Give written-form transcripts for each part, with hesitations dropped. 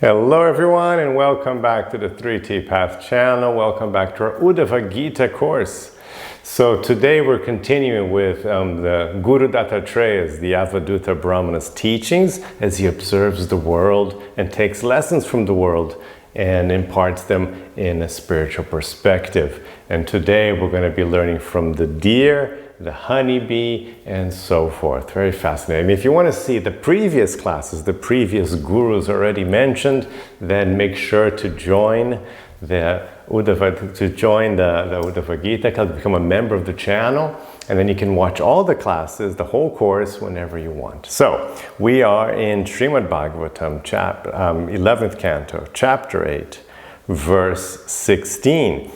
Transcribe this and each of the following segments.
Hello everyone, and welcome back to the 3T Path channel. Welcome back to our Uddhava-gita course. So today we're continuing with the Guru Dattatreya's, the Avadhuta Brahmana's teachings as he observes the world and takes lessons from the world and imparts them in a spiritual perspective. And today we're going to be learning from the deer, the honeybee, and so forth. Very fascinating. If you want to see the previous classes, the previous gurus already mentioned, then make sure to join the Uddhava-gita Club, become a member of the channel, and then you can watch all the classes, the whole course, whenever you want. So, we are in Srimad Bhagavatam, 11th Canto, Chapter 8, verse 16.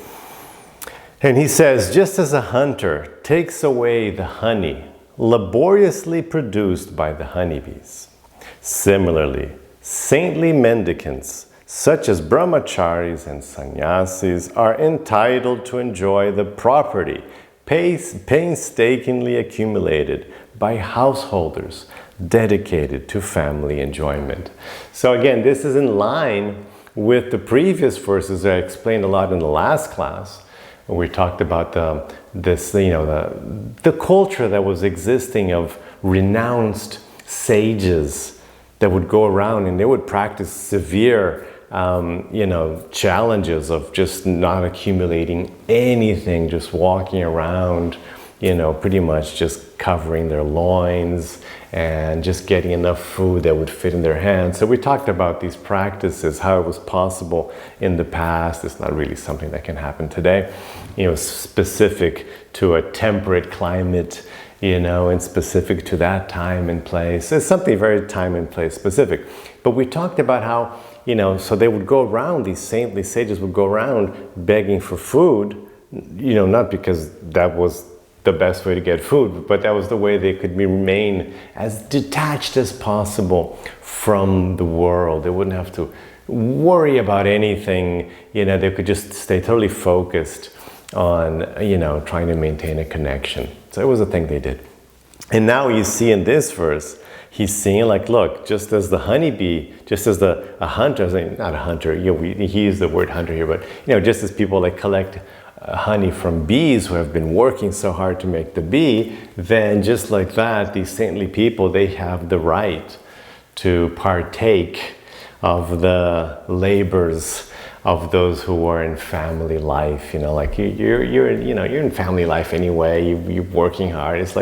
And he says, just as a hunter takes away the honey laboriously produced by the honeybees, similarly, saintly mendicants, such as brahmacharis and sannyasis, are entitled to enjoy the property painstakingly accumulated by householders dedicated to family enjoyment. So again, this is in line with the previous verses I explained a lot in the last class. We talked about the culture that was existing of renounced sages that would go around and they would practice severe, challenges of just not accumulating anything, just walking around, pretty much just covering their loins and just getting enough food that would fit in their hands. So we talked about these practices, how it was possible in the past. It's not really something that can happen today. Specific to a temperate climate, and specific to that time and place. It's something very time and place specific. But we talked about how, so they would go around, these saintly sages would go around begging for food, not because that was the best way to get food, but that was the way they could remain as detached as possible from the world. They wouldn't have to worry about anything, they could just stay totally focused on, trying to maintain a connection. So it was a thing they did. And now you see in this verse, he's saying look, just as the honeybee, just as a hunter, not a hunter, he used the word hunter here, but, just as people collect honey from bees who have been working so hard to make the bee, then just like that, these saintly people, they have the right to partake of the labors of those who are in family life. You're in family life anyway. You're working hard. It's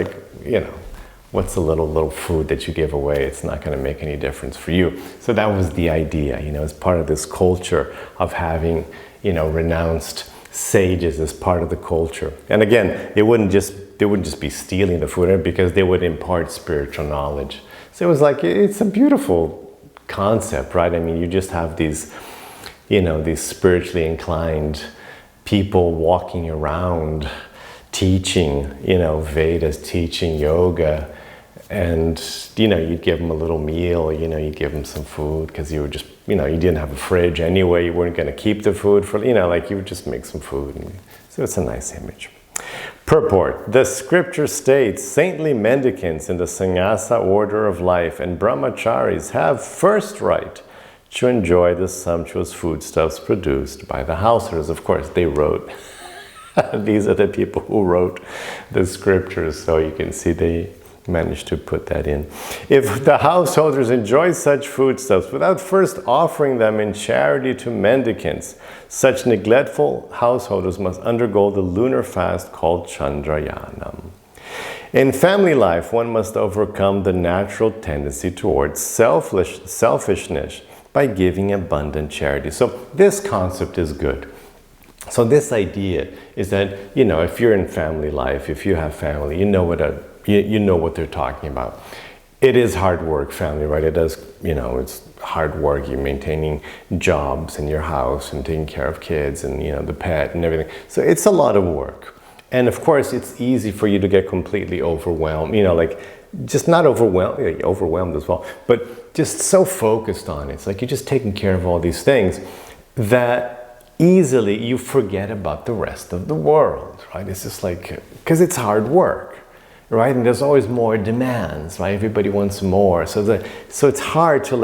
what's a little food that you give away? It's not going to make any difference for you. So that was the idea. As part of this culture of having renounced sages as part of the culture. And again, they wouldn't just be stealing the food because they would impart spiritual knowledge. So it was it's a beautiful concept, right? You just have these these spiritually inclined people walking around teaching, Vedas, teaching yoga, and, you'd give them a little meal, you'd give them some food because you were just, you didn't have a fridge anyway, you weren't going to keep the food for, you would just make some food. So it's a nice image. Purport. The scripture states, saintly mendicants in the sannyasa order of life and brahmacharis have first right to enjoy the sumptuous foodstuffs produced by the householders. Of course, they wrote. These are the people who wrote the scriptures, so you can see they managed to put that in. If the householders enjoy such foodstuffs without first offering them in charity to mendicants, such neglectful householders must undergo the lunar fast called Chandrayanam. In family life, one must overcome the natural tendency towards selfishness by giving abundant charity. So this concept is good. So this idea is that, if you're in family life, if you have family, you know what they're talking about. It is hard work, family, right? It does, it's hard work. You're maintaining jobs in your house and taking care of kids and, the pet and everything. So it's a lot of work. And of course, it's easy for you to get completely overwhelmed, just not overwhelmed as well, but just so focused on it. It's you're just taking care of all these things that easily you forget about the rest of the world, right? It's just because it's hard work, right? And there's always more demands, right? Everybody wants more. So it's hard to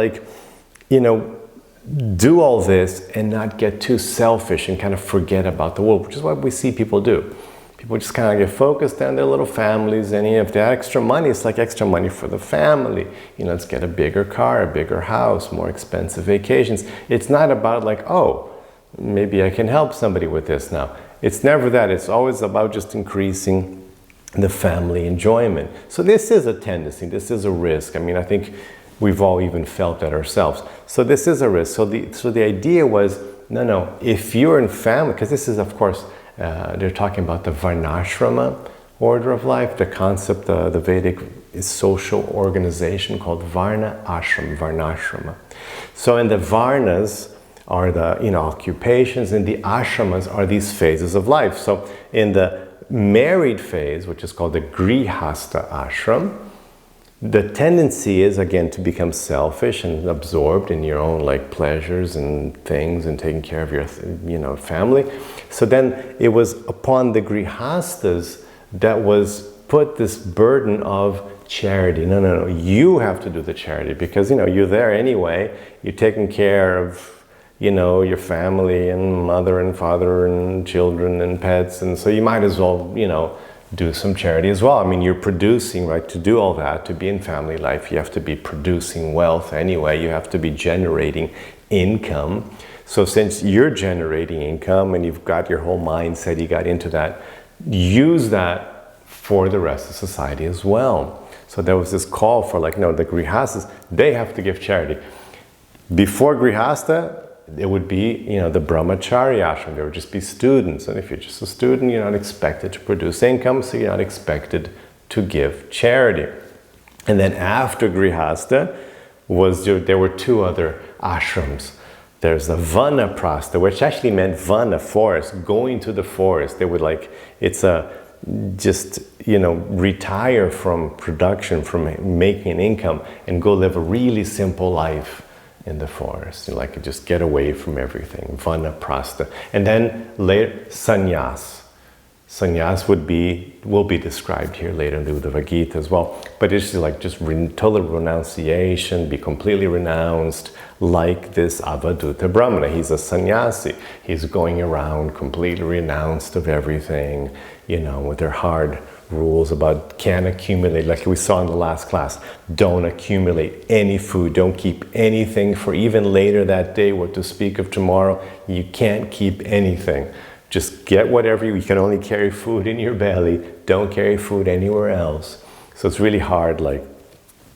do all this and not get too selfish and kind of forget about the world, which is what we see people do. People just kind of get focused on their little families, and if they have extra money, it's like extra money for the family. Let's get a bigger car, a bigger house, more expensive vacations. It's not about like, oh, maybe I can help somebody with this now. It's never that. It's always about just increasing the family enjoyment. So this is a tendency. This is a risk. I think we've all even felt that ourselves. So this is a risk. So the idea was, no, if you're in family, because this is, of course, they're talking about the Varnashrama order of life. The concept, the Vedic is social organization called Varna Ashram, Varnashrama. So in the Varnas are the occupations, and the ashramas are these phases of life. So in the married phase, which is called the Grihastha ashram, the tendency is, again, to become selfish and absorbed in your own pleasures and things and taking care of your family. So then it was upon the Grihasthas that was put this burden of charity. No, you have to do the charity, because you're there anyway. You're taking care of your family and mother and father and children and pets, and so you might as well do some charity as well. You're producing, right? To do all that, to be in family life, you have to be producing wealth anyway. You have to be generating income. So since you're generating income and you've got your whole mindset, you got into that, use that for the rest of society as well. So there was this call for the Grihasthas, they have to give charity. Before Grihastha, it would be, the brahmachari ashram. There would just be students. And if you're just a student, you're not expected to produce income, so you're not expected to give charity. And then after Grihastha, there were two other ashrams. There's the Vanaprastha, which actually meant Vana, forest, going to the forest. They would retire from production, from making an income, and go live a really simple life in the forest, just get away from everything. Vanaprastha. And then later, sannyas. Sannyas will be described here later in the Uddhava-gita as well. But it's total renunciation, be completely renounced, like this Avadhuta Brahmana. He's a sannyasi. He's going around completely renounced of everything, with their hard rules about can't accumulate, like we saw in the last class. Don't accumulate any food. Don't keep anything for even later that day. What to speak of tomorrow? You can't keep anything. Just get whatever you can only carry food in your belly. Don't carry food anywhere else. So it's really hard,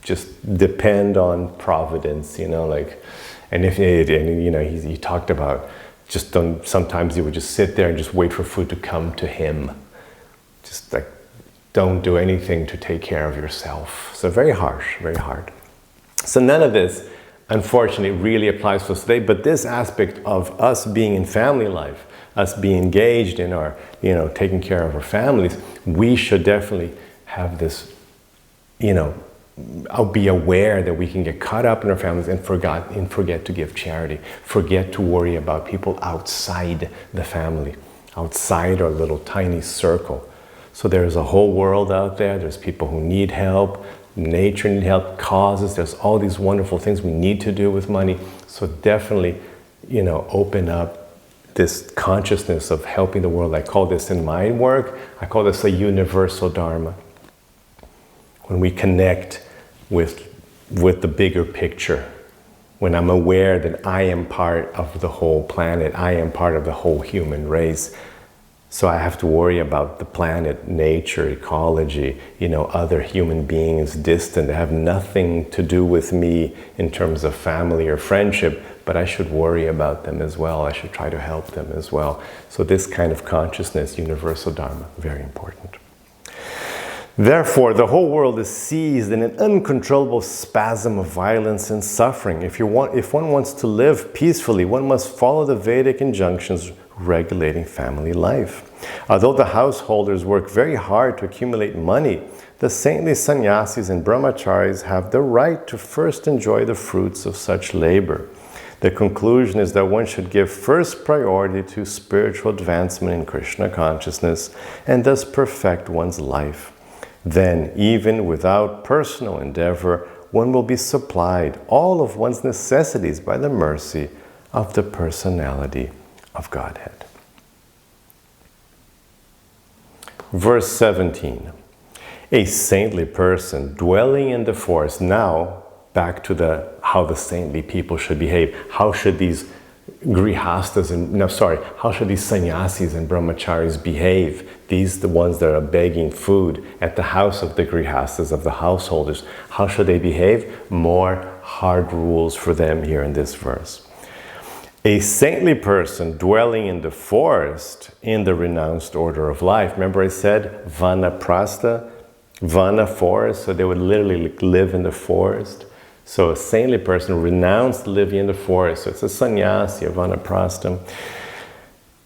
just depend on providence, and he talked about sometimes he would just sit there and just wait for food to come to him. Just don't do anything to take care of yourself. So very harsh, very hard. So none of this, unfortunately, really applies to us today, but this aspect of us being in family life, us being engaged in our, taking care of our families, we should definitely have this, I'll be aware that we can get caught up in our families and forget to give charity, forget to worry about people outside the family, outside our little tiny circle. So there's a whole world out there. There's people who need help, nature need help, causes. There's all these wonderful things we need to do with money. So definitely, open up this consciousness of helping the world. I call this in my work, I call this a universal dharma. When we connect with the bigger picture, when I'm aware that I am part of the whole planet, I am part of the whole human race. So I have to worry about the planet, nature, ecology, other human beings distant that have nothing to do with me in terms of family or friendship, but I should worry about them as well. I should try to help them as well. So this kind of consciousness, universal dharma, very important. Therefore, the whole world is seized in an uncontrollable spasm of violence and suffering. If one wants to live peacefully, one must follow the Vedic injunctions regulating family life. Although the householders work very hard to accumulate money, the saintly sannyasis and brahmacharis have the right to first enjoy the fruits of such labor. The conclusion is that one should give first priority to spiritual advancement in Krishna consciousness and thus perfect one's life. Then, even without personal endeavor, one will be supplied all of one's necessities by the mercy of the personality of Godhead. Verse 17. A saintly person dwelling in the forest. Now, back to how the saintly people should behave. How should these grihastas how should these sannyasis and brahmacharis behave? These, the ones that are begging food at the house of the grihastas, of the householders. How should they behave? More hard rules for them here in this verse. A saintly person dwelling in the forest in the renounced order of life. Remember I said vanaprastha, vana forest, so they would literally live in the forest. So a saintly person renounced living in the forest. So it's a sannyasi, a vanaprastha.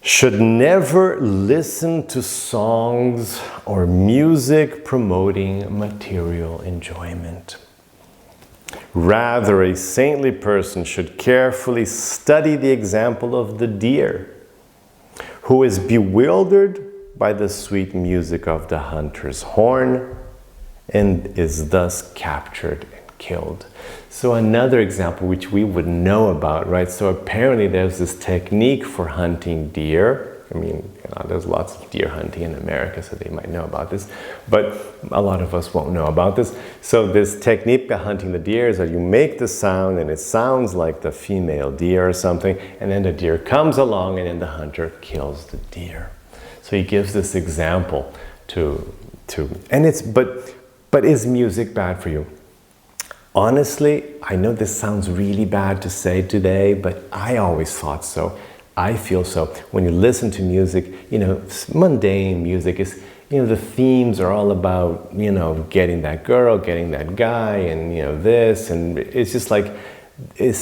Should never listen to songs or music promoting material enjoyment. Rather, a saintly person should carefully study the example of the deer, who is bewildered by the sweet music of the hunter's horn and is thus captured and killed. So another example which we would know about, right? So apparently there's this technique for hunting deer. I mean, there's lots of deer hunting in America, so they might know about this, but a lot of us won't know about this. So this technique of hunting the deer is that you make the sound and it sounds like the female deer or something, and then the deer comes along and then the hunter kills the deer. So he gives this example but is music bad for you? Honestly, I know this sounds really bad to say today, but I always thought so. I feel so. When you listen to music, mundane music is, the themes are all about, getting that girl, getting that guy, and, this, and it's just like,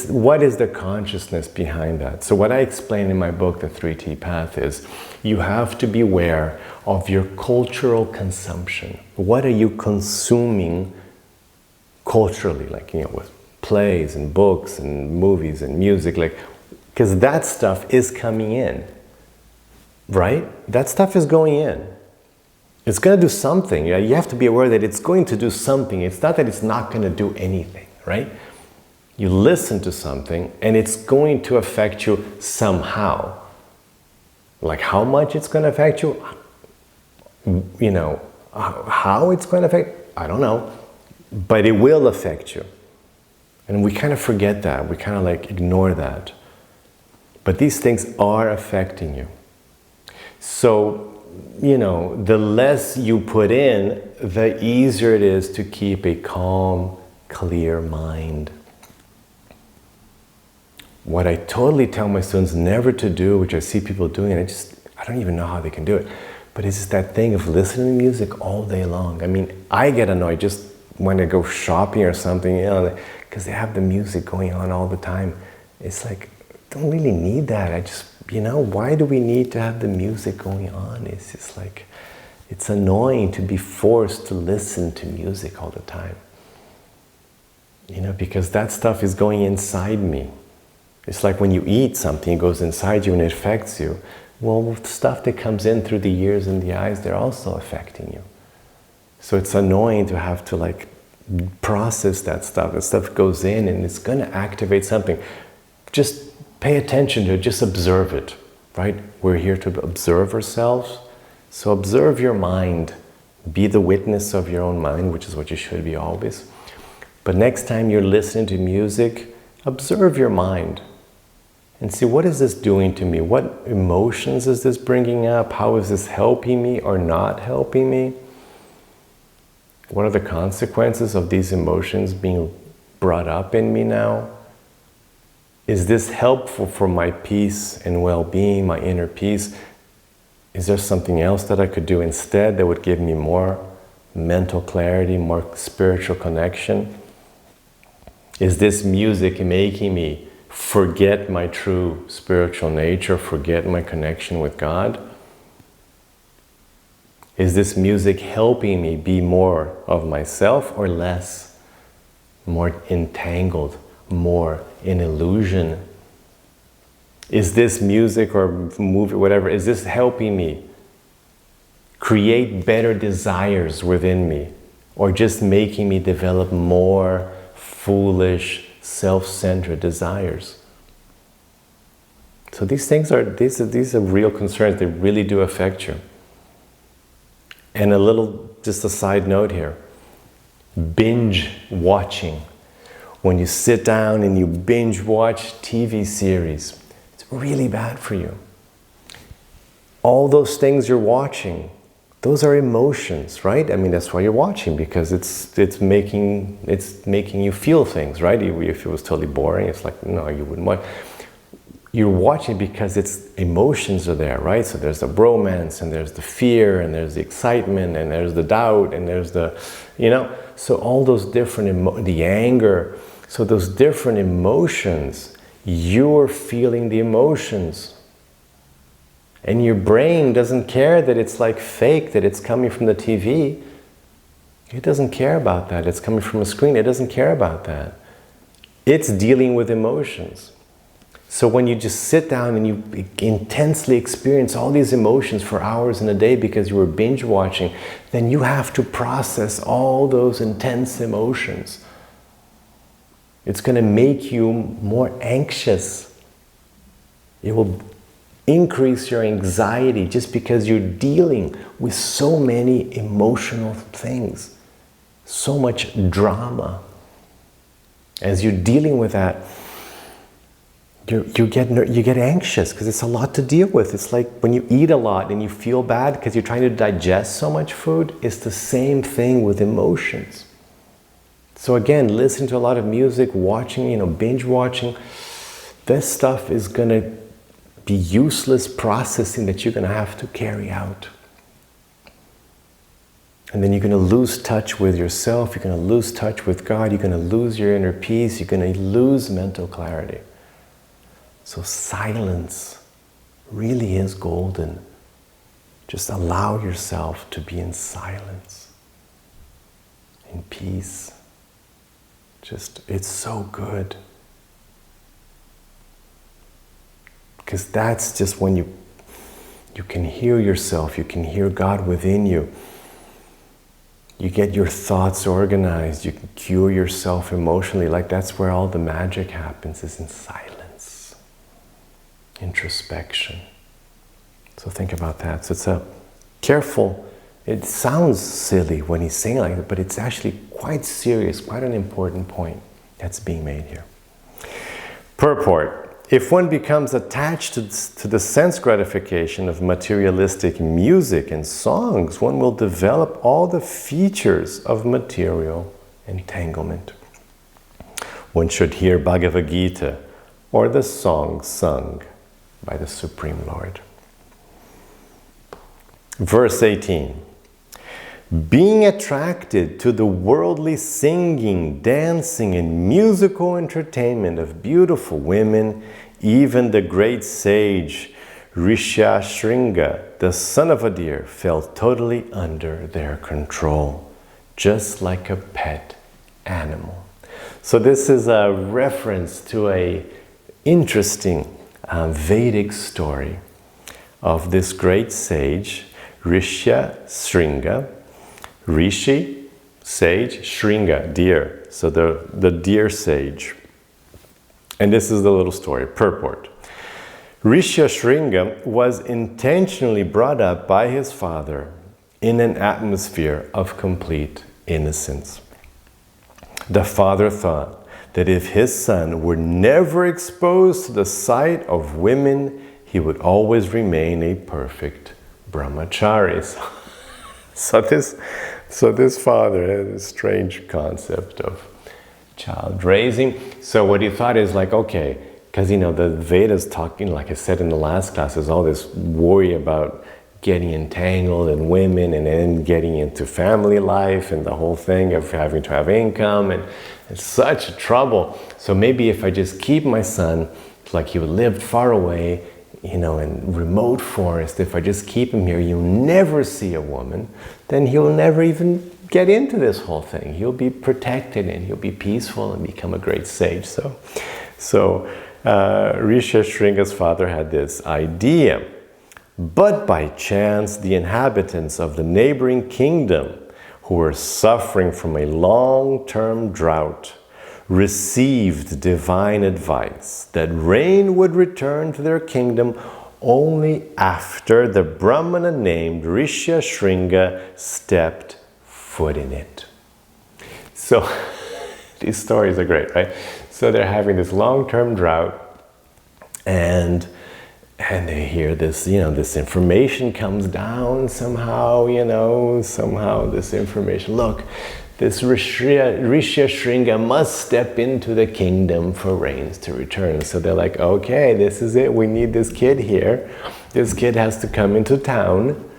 what is the consciousness behind that? So what I explain in my book, The 3T Path, is you have to be aware of your cultural consumption. What are you consuming culturally, with plays and books and movies and music, because that stuff is coming in, right? That stuff is going in. It's going to do something. You have to be aware that it's going to do something. It's not that it's not going to do anything, right? You listen to something and it's going to affect you somehow. Like how much it's going to affect you, how it's going to affect, I don't know. But it will affect you. And we kind of forget that. We kind of ignore that. But these things are affecting you. So, the less you put in, the easier it is to keep a calm, clear mind. What I totally tell my students never to do, which I see people doing, and I don't even know how they can do it, but it's just that thing of listening to music all day long. I mean, I get annoyed just when I go shopping or something, because they have the music going on all the time. It's like, don't really need that. I just, why do we need to have the music going on? It's just like, it's annoying to be forced to listen to music all the time. Because that stuff is going inside me. It's like when you eat something, it goes inside you and it affects you. Well, stuff that comes in through the ears and the eyes, they're also affecting you. So it's annoying to have to process that stuff. That stuff goes in and it's going to activate something. Just pay attention to it, just observe it, right? We're here to observe ourselves. So observe your mind. Be the witness of your own mind, which is what you should be always. But next time you're listening to music, observe your mind and see, what is this doing to me? What emotions is this bringing up? How is this helping me or not helping me? What are the consequences of these emotions being brought up in me now? Is this helpful for my peace and well-being, my inner peace? Is there something else that I could do instead that would give me more mental clarity, more spiritual connection? Is this music making me forget my true spiritual nature, forget my connection with God? Is this music helping me be more of myself or less? More entangled, more in illusion? Is this music or movie, whatever, is this helping me create better desires within me? Or just making me develop more foolish, self-centered desires? So these are real concerns. They really do affect you. And just a side note here, binge watching. When you sit down and you binge watch TV series, it's really bad for you. All those things you're watching, those are emotions, right? I mean, that's why you're watching, because it's making you feel things, right? If it was totally boring, it's like, no, you wouldn't watch. You're watching because emotions are there, right? So there's the bromance, and there's the fear, and there's the excitement, and there's the doubt, and there's the, so all those different, the anger, so those different emotions, you're feeling the emotions. And your brain doesn't care that it's like fake, that it's coming from the TV. It doesn't care about that. It's coming from a screen. It doesn't care about that. It's dealing with emotions. So when you just sit down and you intensely experience all these emotions for hours in a day because you were binge watching, then you have to process all those intense emotions. It's going to make you more anxious. It will increase your anxiety just because you're dealing with so many emotional things, so much drama. As you're dealing with that, you get anxious because it's a lot to deal with. It's like when you eat a lot and you feel bad because you're trying to digest so much food. It's the same thing with emotions. So again, listening to a lot of music, watching, binge watching, this stuff is going to be useless processing that you're going to have to carry out. And then you're going to lose touch with yourself, you're going to lose touch with God, you're going to lose your inner peace, you're going to lose mental clarity. So silence really is golden. Just allow yourself to be in silence, in peace. It's so good. Because that's just when you can hear yourself, you can hear God within you. You get your thoughts organized, you can cure yourself emotionally. Like that's where all the magic happens, is in silence, introspection. So think about that. So it's careful. It sounds silly when he's saying like that, but it's actually quite serious, quite an important point that's being made here. Purport. If one becomes attached to the sense gratification of materialistic music and songs, one will develop all the features of material entanglement. One should hear Bhagavad-gita or the songs sung by the Supreme Lord. Verse 18. Being attracted to the worldly singing, dancing, and musical entertainment of beautiful women, even the great sage Rishashringa, the son of a deer, fell totally under their control, just like a pet animal. So this is a reference to an interesting Vedic story of this great sage, Rishashringa. Rishi, sage, Shringa, deer. So the deer sage. And this is the little story, purport. Rishashringa was intentionally brought up by his father in an atmosphere of complete innocence. The father thought that if his son were never exposed to the sight of women, he would always remain a perfect brahmachari. So this father had a strange concept of child raising. So what he thought is like, okay, because the Vedas talking, like I said in the last class, there's all this worry about getting entangled in women and then getting into family life and the whole thing of having to have income, and it's such trouble. So maybe if I just keep my son, like he lived far away, in remote forest, if I just keep him here, you'll never see a woman, then he'll never even get into this whole thing. He'll be protected and he'll be peaceful and become a great sage. So Rishashringa's father had this idea. But by chance, the inhabitants of the neighboring kingdom, who were suffering from a long-term drought, received divine advice that rain would return to their kingdom only after the Brahmana named Rishyashringa stepped foot in it. So these stories are great, right? So they're having this long-term drought, and they hear this, this information comes down somehow, somehow this information, look, this Rishyashringa must step into the kingdom for rains to return. So they're like, okay, this is it. We need this kid here. This kid has to come into town,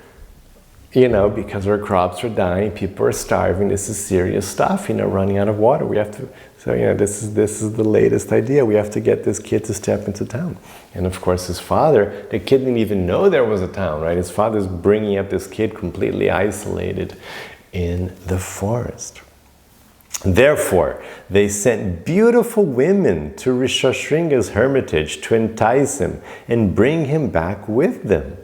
because our crops are dying, people are starving. This is serious stuff, running out of water. We have to, so this is the latest idea. We have to get this kid to step into town. And of course his father, the kid didn't even know there was a town, right? His father's bringing up this kid completely isolated in the forest. Therefore, they sent beautiful women to Rishyashringa's hermitage to entice him and bring him back with them.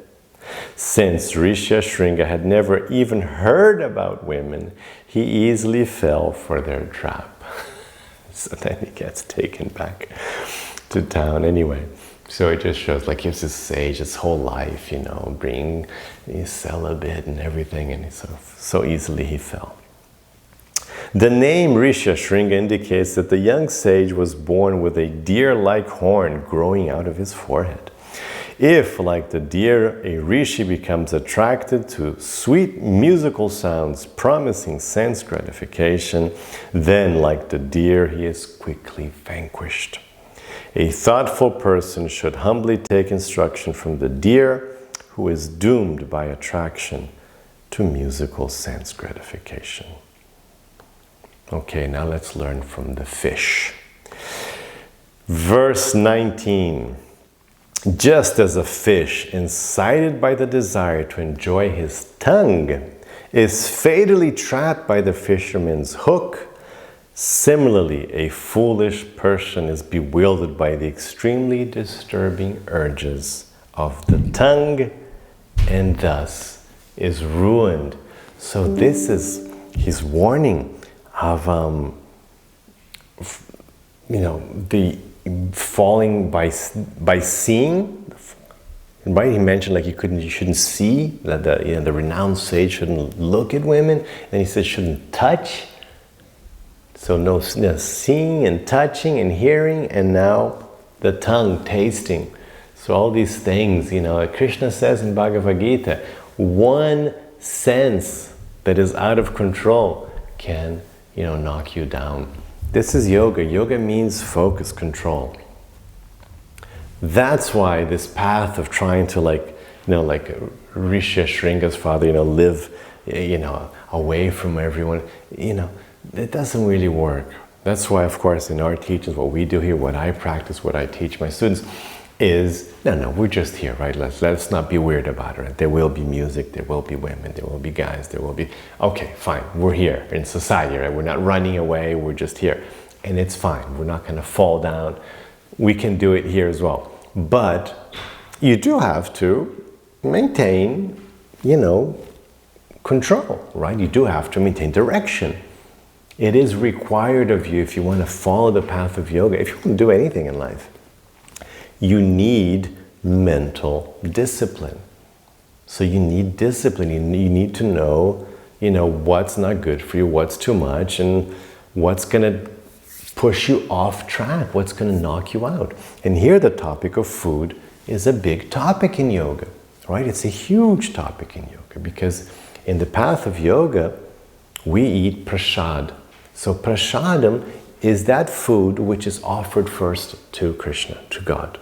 Since Rishyashringa had never even heard about women, he easily fell for their trap. So then he gets taken back to town anyway. So it just shows, like, he's this sage, his whole life, he's celibate and everything, and so easily he fell. The name Rishyashringa indicates that the young sage was born with a deer-like horn growing out of his forehead. If, like the deer, a rishi becomes attracted to sweet musical sounds promising sense gratification, then, like the deer, he is quickly vanquished. A thoughtful person should humbly take instruction from the deer, who is doomed by attraction to musical sense gratification. Okay, now let's learn from the fish. Verse 19. Just as a fish, incited by the desire to enjoy his tongue, is fatally trapped by the fisherman's hook, similarly, a foolish person is bewildered by the extremely disturbing urges of the tongue and thus is ruined. So this is his warning of, the falling by seeing, right? He mentioned like you shouldn't see, that the renowned sage shouldn't look at women, and he said shouldn't touch. So no seeing and touching and hearing, and now the tongue tasting. So all these things, Krishna says in Bhagavad-gita, one sense that is out of control can, knock you down. This is yoga. Yoga means focus, control. That's why this path of trying to like Rishyashringa's father, live, away from everyone, it doesn't really work. That's why, of course, in our teachings, what we do here, what I practice, what I teach my students is, no, we're just here, right? Let's not be weird about it. Right? There will be music, there will be women, there will be guys, there will be, okay, fine, we're here in society, right? We're not running away, we're just here. And it's fine, we're not gonna fall down. We can do it here as well. But you do have to maintain, control, right? You do have to maintain direction. It is required of you if you want to follow the path of yoga, if you want to do anything in life. You need mental discipline. So you need discipline. You need to know, what's not good for you, what's too much, and what's going to push you off track, what's going to knock you out. And here the topic of food is a big topic in yoga, right? It's a huge topic in yoga because in the path of yoga, we eat prasad. So prasadam is that food which is offered first to Krishna, to God.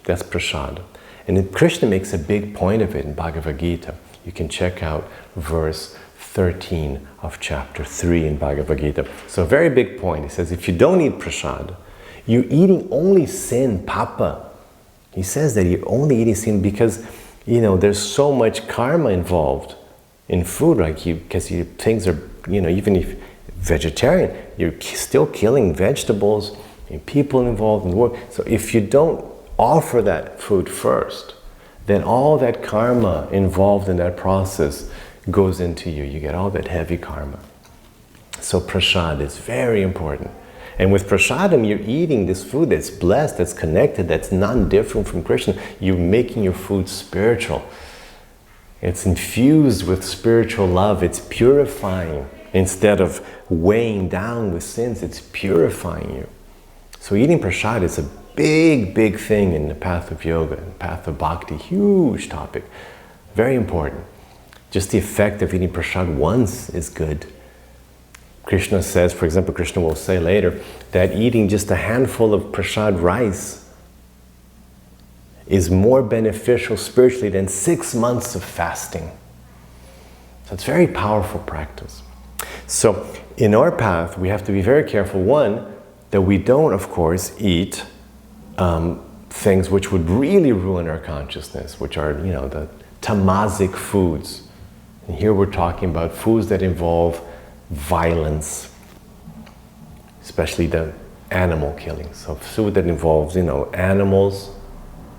That's prasad. And Krishna makes a big point of it in Bhagavad-gita. You can check out verse 13 of chapter 3 in Bhagavad-gita. So a very big point. He says, if you don't eat prasad, you're eating only sin, papa. He says that you're only eating sin because, there's so much karma involved in food, right? Because things are, even if vegetarian, you're still killing vegetables and people involved in the work. So if you don't offer that food first, then all that karma involved in that process goes into you. You get all that heavy karma. So prasad is very important. And with prasadam, you're eating this food that's blessed, that's connected, that's non-different from Krishna. You're making your food spiritual. It's infused with spiritual love. It's purifying. Instead of weighing down with sins, it's purifying you. So eating prasad is a big, big thing in the path of yoga, in the path of bhakti. Huge topic. Very important. Just the effect of eating prasad once is good. Krishna says, for example, Krishna will say later, that eating just a handful of prasad rice is more beneficial spiritually than 6 months of fasting. So it's very powerful practice. So in our path, we have to be very careful, one, that we don't, of course, eat things which would really ruin our consciousness, which are, the Tamasic foods. And here we're talking about foods that involve violence, especially the animal killing. So food that involves, animals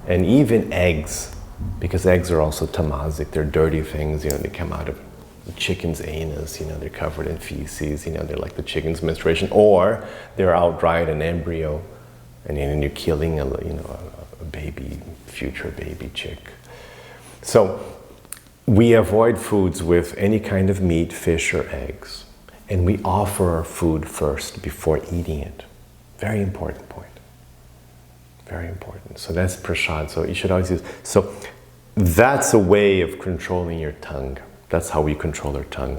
and even eggs, because eggs are also tamasic. They're dirty things, they come out of the chicken's anus, they're covered in feces, they're like the chicken's menstruation, or they're outright an embryo, and then you're killing a baby, future baby chick. So we avoid foods with any kind of meat, fish, or eggs. And we offer our food first before eating it. Very important point. Very important. So that's prasad. So you should always use. So that's a way of controlling your tongue. That's how we control our tongue.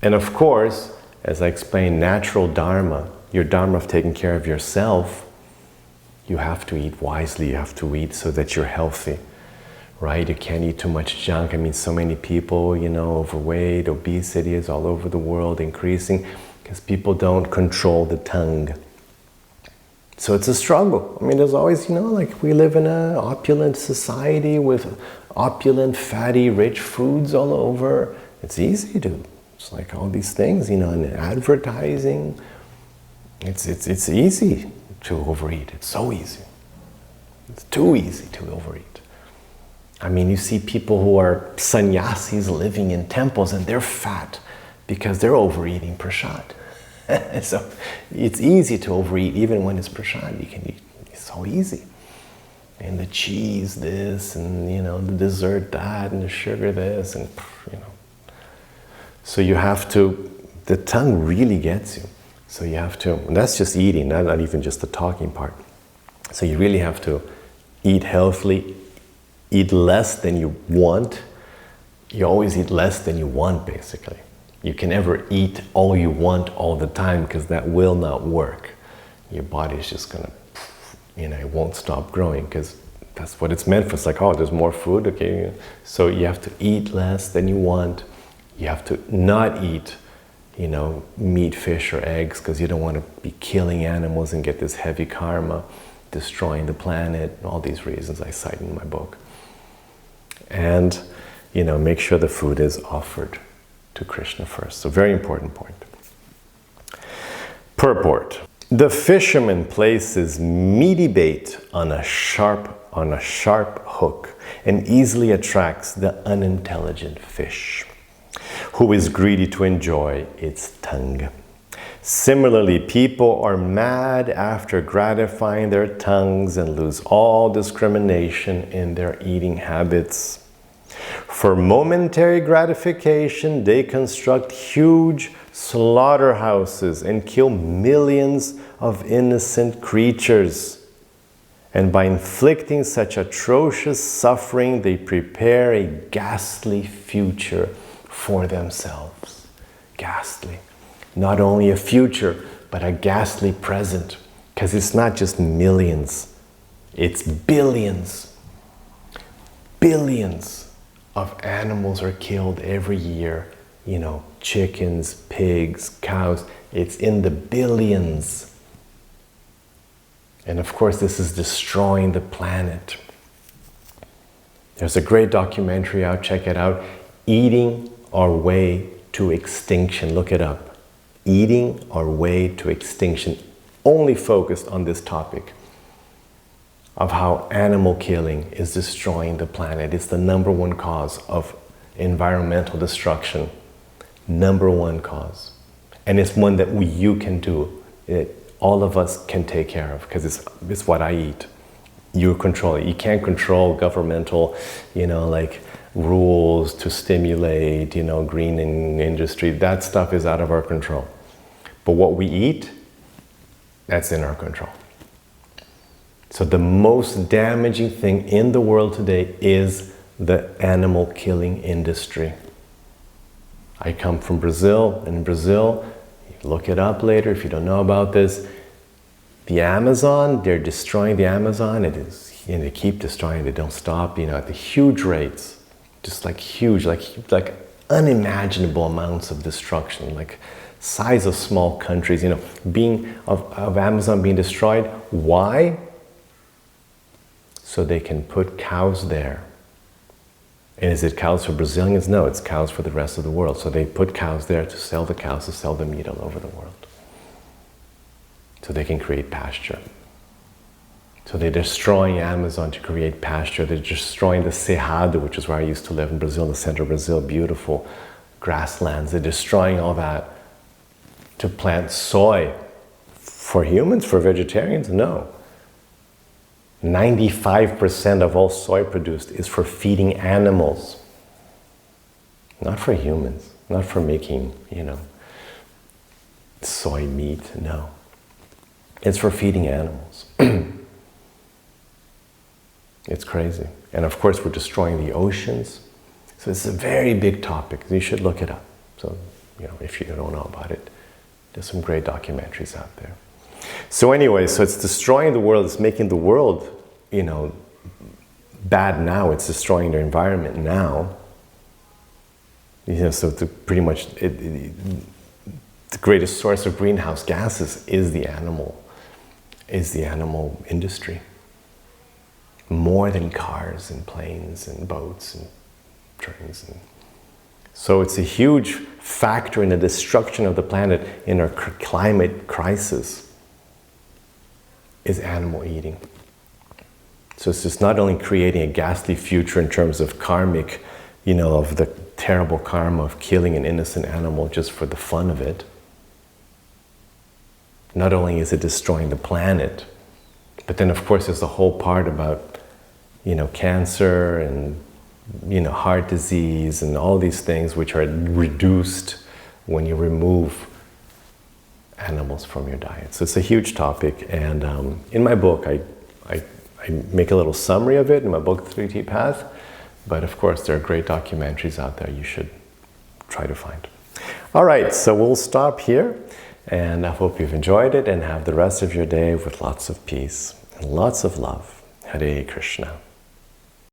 And of course, as I explained, natural dharma, your dharma of taking care of yourself, you have to eat wisely. You have to eat so that you're healthy. Right? You can't eat too much junk. I mean, so many people, overweight, obesity is all over the world, increasing, because people don't control the tongue. So it's a struggle. I mean, there's always, we live in an opulent society with opulent, fatty, rich foods all over. It's easy to, it's like all these things, in advertising. It's easy to overeat. It's so easy. It's too easy to overeat. I mean, you see people who are sannyasis living in temples and they're fat because they're overeating prasad. So it's easy to overeat even when it's prasad. You can eat, it's so easy. And the cheese this, and the dessert that, and the sugar this, and So you have to, the tongue really gets you. So you have to, and that's just eating, not even just the talking part. So you really have to eat healthily, eat less than you want. You always eat less than you want, basically. You can never eat all you want all the time, because that will not work. Your body's just gonna, it won't stop growing, because that's what it's meant for. It's like, oh, there's more food, okay. So you have to eat less than you want. You have to not eat, meat, fish, or eggs, because you don't want to be killing animals and get this heavy karma, destroying the planet, all these reasons I cite in my book. And, make sure the food is offered to Krishna first. So very important point. Purport. The fisherman places meaty bait on a sharp hook and easily attracts the unintelligent fish, who is greedy to enjoy its tongue. Similarly, people are mad after gratifying their tongues and lose all discrimination in their eating habits. For momentary gratification, they construct huge slaughterhouses and kill millions of innocent creatures. And by inflicting such atrocious suffering, they prepare a ghastly future for themselves. Ghastly. Not only a future, but a ghastly present. Because it's not just millions, it's billions. Billions of animals are killed every year. Chickens, pigs, cows. It's in the billions. And of course, this is destroying the planet. There's a great documentary out, check it out. Eating Our Way to Extinction. Look it up. Eating Our Way to Extinction. Only focused on this topic of how animal killing is destroying the planet. It's the #1 cause of environmental destruction. #1 cause. And it's one that you can do all of us can take care of, because it's what I eat. You control it. You can't control governmental, like rules to stimulate, green industry. That stuff is out of our control. But what we eat, that's in our control. So the most damaging thing in the world today is the animal killing industry. I come from Brazil. In Brazil, look it up later if you don't know about this. The Amazon, they're destroying the Amazon. They keep destroying it. They don't stop, at the huge rates. Just like huge, like unimaginable amounts of destruction, like size of small countries, of Amazon being destroyed. Why? So they can put cows there. And is it cows for Brazilians? No, it's cows for the rest of the world. So they put cows there to sell the cows, to sell the meat all over the world. So they can create pasture. So they're destroying Amazon to create pasture. They're destroying the Cerrado, which is where I used to live in Brazil, in the center of Brazil, beautiful grasslands. They're destroying all that to plant soy. For humans, for vegetarians, no. 95% of all soy produced is for feeding animals, not for humans, not for making, soy meat, no. It's for feeding animals. It's crazy. And of course, we're destroying the oceans. So it's a very big topic. You should look it up. So, if you don't know about it, there's some great documentaries out there. So anyway, so it's destroying the world. It's making the world, bad now. It's destroying the environment now. So pretty much the greatest source of greenhouse gases is the animal industry. More than cars and planes and boats and trains. So it's a huge factor in the destruction of the planet, in our climate crisis, is animal eating. So it's just not only creating a ghastly future in terms of karmic, of the terrible karma of killing an innocent animal just for the fun of it. Not only is it destroying the planet, but then of course there's the whole part about, cancer and, heart disease and all these things which are reduced when you remove animals from your diet. So it's a huge topic, and in my book I make a little summary of it in my book, 3T Path, but of course there are great documentaries out there you should try to find. All right, so we'll stop here, and I hope you've enjoyed it and have the rest of your day with lots of peace and lots of love. Hare Krishna.